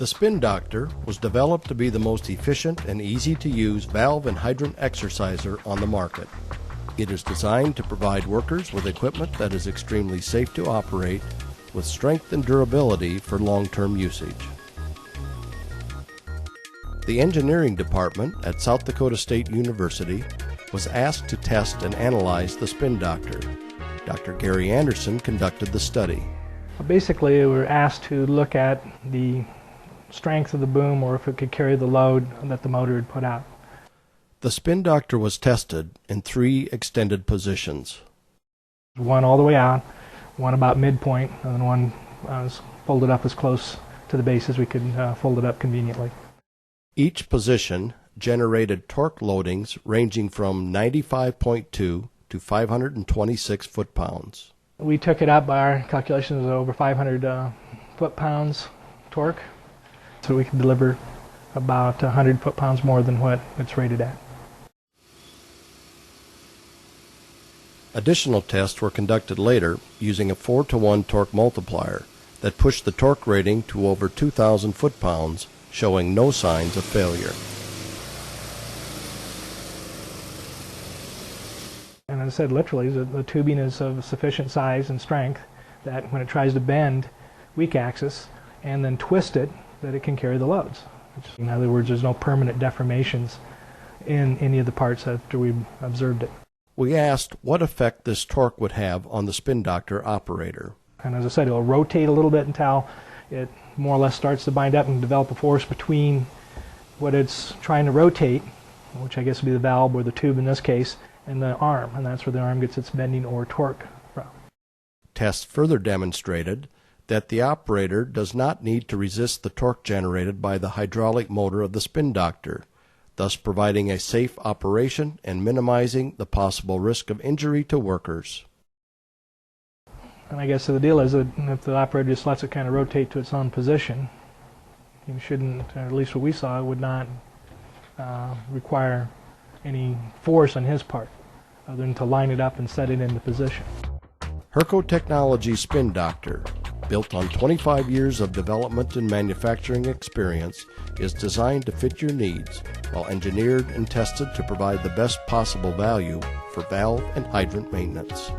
The Spin Doctor was developed to be the most efficient and easy-to-use valve and hydrant exerciser on the market. It is designed to provide workers with equipment that is extremely safe to operate, with strength and durability for long-term usage. The engineering department at South Dakota State University was asked to test and analyze the Spin Doctor. Dr. Gary Anderson conducted the study. Basically, we were asked to look at the strength of the boom, or if it could carry the load that the motor had put out. The Spin Doctor was tested in 3 extended positions. One all the way out, one about midpoint, and then one was folded up as close to the base as we could fold it up conveniently. Each position generated torque loadings ranging from 95.2 to 526 foot-pounds. We took it up by our calculations of over 500 foot-pounds torque, so we could deliver about 100 foot-pounds more than what it's rated at. Additional tests were conducted later using a 4-to-1 torque multiplier that pushed the torque rating to over 2,000 foot-pounds, showing no signs of failure. And as I said, literally, the tubing is of sufficient size and strength that when it tries to bend weak axis and then twist it, that it can carry the loads. In other words, there's no permanent deformations in any of the parts after we observed it. We asked what effect this torque would have on the Spin Doctor operator. And as I said, it'll rotate a little bit until it more or less starts to bind up and develop a force between what it's trying to rotate, which I guess would be the valve or the tube in this case, and the arm, and that's where the arm gets its bending or torque from. Tests further demonstrated that the operator does not need to resist the torque generated by the hydraulic motor of the Spin Doctor, thus providing a safe operation and minimizing the possible risk of injury to workers. And I guess the deal is that if the operator just lets it kind of rotate to its own position, you shouldn't, or at least what we saw, would not require any force on his part other than to line it up and set it into position. Hurco Technology Spin Doctor, built on 25 years of development and manufacturing experience, is designed to fit your needs while engineered and tested to provide the best possible value for valve and hydrant maintenance.